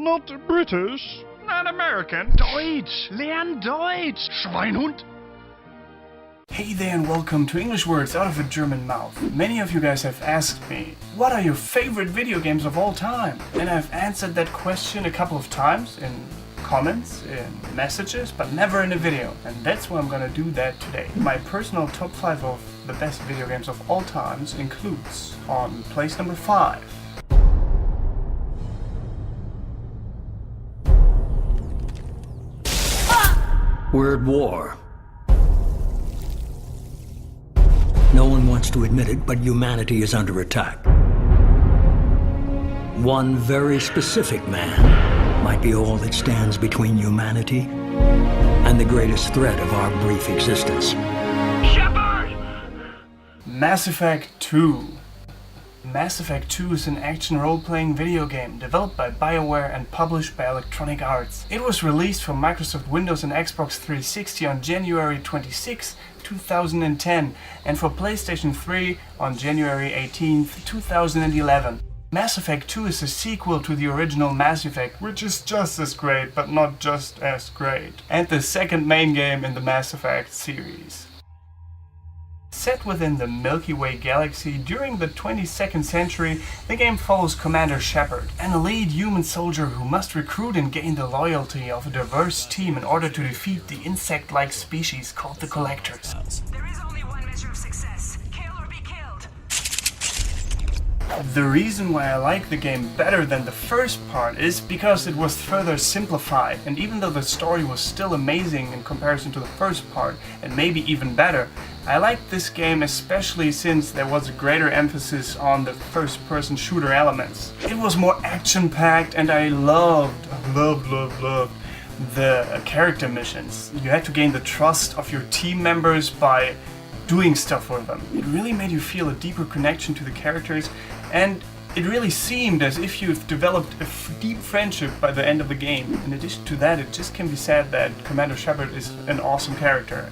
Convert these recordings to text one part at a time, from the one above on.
not British. Not American. Deutsch. Lern Deutsch, Schweinhund. Hey there and welcome to English Words Out of a German Mouth. Many of you guys have asked me, what are your favorite video games of all time? And I've answered that question a couple of times in comments, in messages, but never in a video. And that's why I'm gonna do that today. My personal top 5 of the best video games of all times includes on place number 5. Word war. No one wants to admit it, but humanity is under attack. One very specific man might be all that stands between humanity and the greatest threat of our brief existence. Shepard! Mass Effect 2. Mass Effect 2 is an action role-playing video game developed by BioWare and published by Electronic Arts. It was released for Microsoft Windows and Xbox 360 on January 26, 2010 and for PlayStation 3 on January 18, 2011. Mass Effect 2 is a sequel to the original Mass Effect, which is just as great, but not just as great, and the second main game in the Mass Effect series. Set within the Milky Way galaxy during the 22nd century, the game follows Commander Shepard, an elite human soldier who must recruit and gain the loyalty of a diverse team in order to defeat the insect-like species called the Collectors. There is only one measure of success. Kill or be killed. The reason why I like the game better than the first part is because it was further simplified, and even though the story was still amazing in comparison to the first part, and maybe even better, I liked this game especially since there was a greater emphasis on the first-person shooter elements. It was more action-packed and I loved the character missions. You had to gain the trust of your team members by doing stuff for them. It really made you feel a deeper connection to the characters, and it really seemed as if you've developed a deep friendship by the end of the game. In addition to that, it just can be said that Commander Shepard is an awesome character.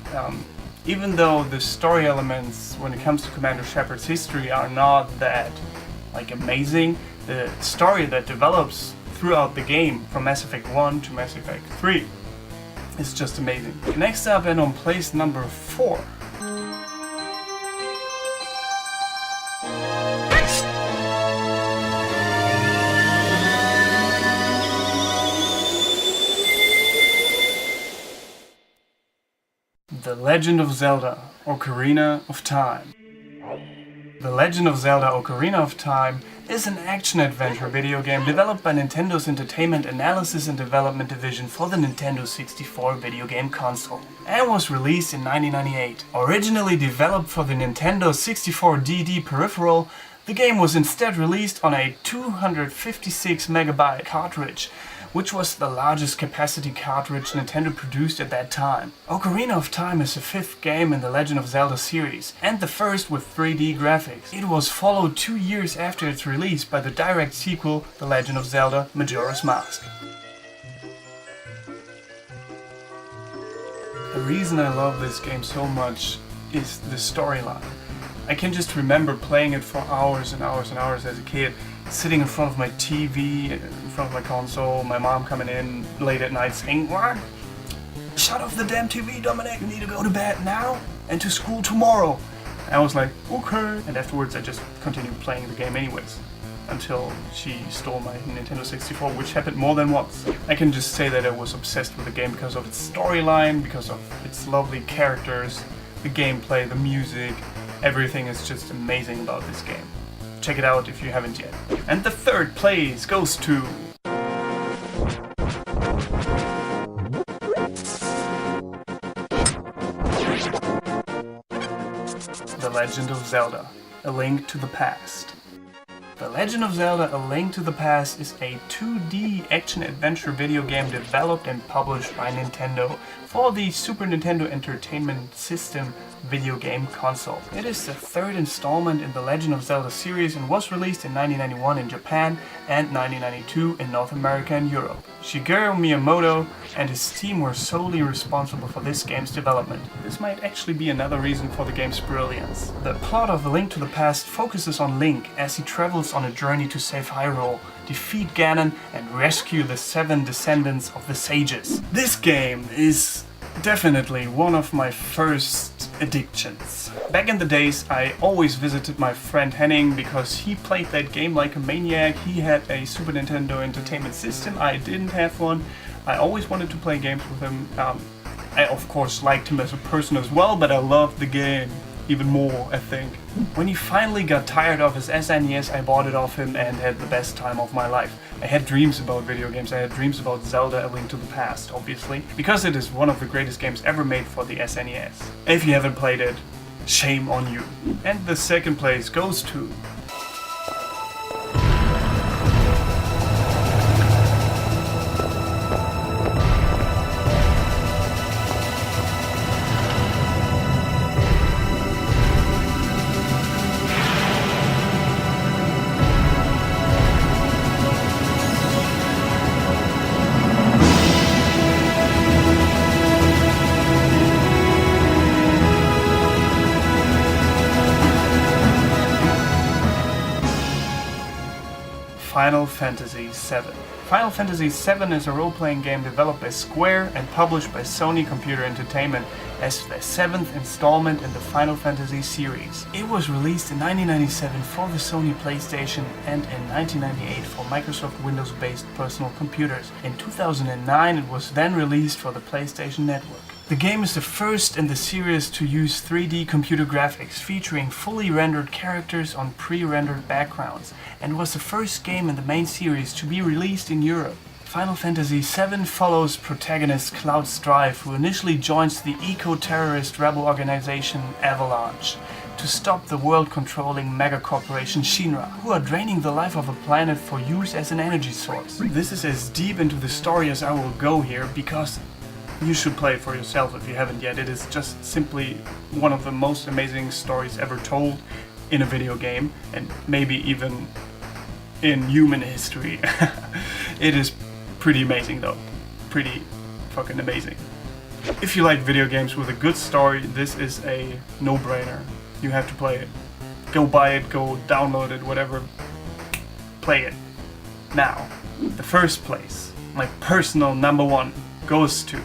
Even though the story elements when it comes to Commander Shepard's history are not that amazing, the story that develops throughout the game from Mass Effect 1 to Mass Effect 3 is just amazing. Next up and on place number 4. The Legend of Zelda: Ocarina of Time. The Legend of Zelda: Ocarina of Time is an action-adventure video game developed by Nintendo's Entertainment Analysis and Development Division for the Nintendo 64 video game console, and was released in 1998. Originally developed for the Nintendo 64 DD peripheral, the game was instead released on a 256 MB cartridge, which was the largest capacity cartridge Nintendo produced at that time. Ocarina of Time is the 5th game in the Legend of Zelda series, and the first with 3D graphics. It was followed 2 years after its release by the direct sequel, The Legend of Zelda: Majora's Mask. The reason I love this game so much is the storyline. I can just remember playing it for hours and hours and hours as a kid, sitting in front of my TV, in front of my console, my mom coming in late at night saying, "What? Shut off the damn TV, Dominic, you need to go to bed now and to school tomorrow." And I was like, okay. And afterwards I just continued playing the game anyways, until she stole my Nintendo 64, which happened more than once. I can just say that I was obsessed with the game because of its storyline, because of its lovely characters, the gameplay, the music. Everything is just amazing about this game. Check it out if you haven't yet. And the third place goes to The Legend of Zelda: A Link to the Past. The Legend of Zelda: A Link to the Past is a 2D action-adventure video game developed and published by Nintendo for the Super Nintendo Entertainment System video game console. It is the third installment in the Legend of Zelda series and was released in 1991 in Japan and 1992 in North America and Europe. Shigeru Miyamoto and his team were solely responsible for this game's development. This might actually be another reason for the game's brilliance. The plot of A Link to the Past focuses on Link as he travels on a journey to save Hyrule defeat Ganon, and rescue the 7 descendants of the sages. This game is definitely one of my first addictions. Back in the days, I always visited my friend Henning because he played that game like a maniac. He had a Super Nintendo Entertainment System, I didn't have one. I always wanted to play games with him. I of course liked him as a person as well, but I loved the game even more, I think. When he finally got tired of his SNES, I bought it off him and had the best time of my life. I had dreams about video games. I had dreams about Zelda: A Link to the Past, obviously, because it is one of the greatest games ever made for the SNES. If you haven't played it, shame on you. And the second place goes to... Final Fantasy VII. Final Fantasy VII is a role-playing game developed by Square and published by Sony Computer Entertainment as the 7th installment in the Final Fantasy series. It was released in 1997 for the Sony PlayStation and in 1998 for Microsoft Windows-based personal computers. In 2009 it was then released for the PlayStation Network. The game is the first in the series to use 3D computer graphics, featuring fully rendered characters on pre-rendered backgrounds, and was the first game in the main series to be released in Europe. Final Fantasy VII follows protagonist Cloud Strife, who initially joins the eco-terrorist rebel organization Avalanche to stop the world-controlling megacorporation Shinra, who are draining the life of a planet for use as an energy source. This is as deep into the story as I will go here, because you should play it for yourself if you haven't yet. It is just simply one of the most amazing stories ever told in a video game, and maybe even in human history. It is pretty amazing though. Pretty fucking amazing. If you like video games with a good story, this is a no-brainer. You have to play it. Go buy it, go download it, whatever. Play it. Now, the first place, my personal number one, goes to...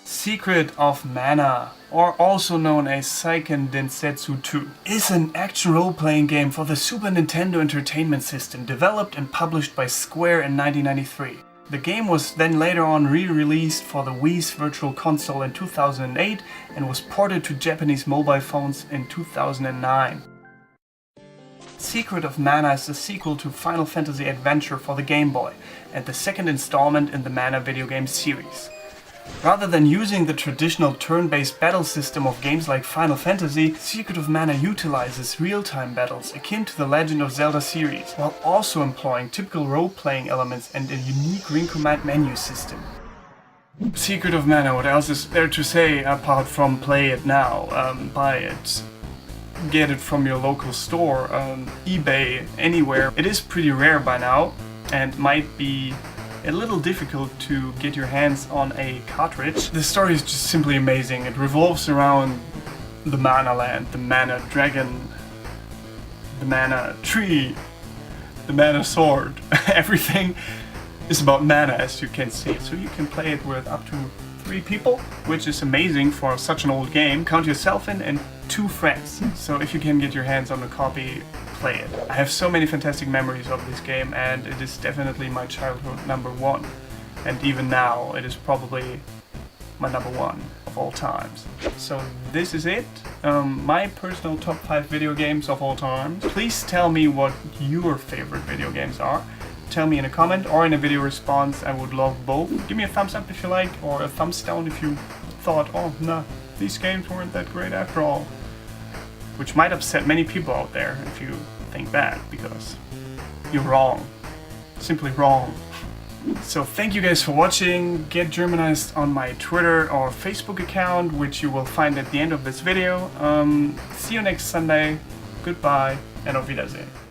Secret of Mana, or also known as Seiken Densetsu 2, is an action role-playing game for the Super Nintendo Entertainment System, developed and published by Square in 1993. The game was then later on re-released for the Wii's Virtual Console in 2008 and was ported to Japanese mobile phones in 2009. Secret of Mana is the sequel to Final Fantasy Adventure for the Game Boy, and the second installment in the Mana video game series. Rather than using the traditional turn-based battle system of games like Final Fantasy, Secret of Mana utilizes real-time battles akin to the Legend of Zelda series, while also employing typical role-playing elements and a unique Ring Command menu system. Secret of Mana, what else is there to say apart from play it now, buy it, get it from your local store, eBay, anywhere. It is pretty rare by now and might be a little difficult to get your hands on a cartridge. The story is just simply amazing. It revolves around the Mana Land, the Mana Dragon, the Mana Tree, the Mana Sword. Everything is about mana, as you can see. So you can play it with up to 3 people, which is amazing for such an old game. Count yourself in and 2 friends. So if you can get your hands on a copy, play it. I have so many fantastic memories of this game, and it is definitely my childhood number 1. And even now, it is probably my number 1 of all times. So this is it. My personal top 5 video games of all time. Please tell me what your favorite video games are. Tell me in a comment or in a video response. I would love both. Give me a thumbs up if you like, or a thumbs down if you thought, oh no, these games weren't that great after all. Which might upset many people out there if you think that, because you're wrong. Simply wrong. So thank you guys for watching. Get Germanized on my Twitter or Facebook account, which you will find at the end of this video. See you next Sunday. Goodbye and auf Wiedersehen.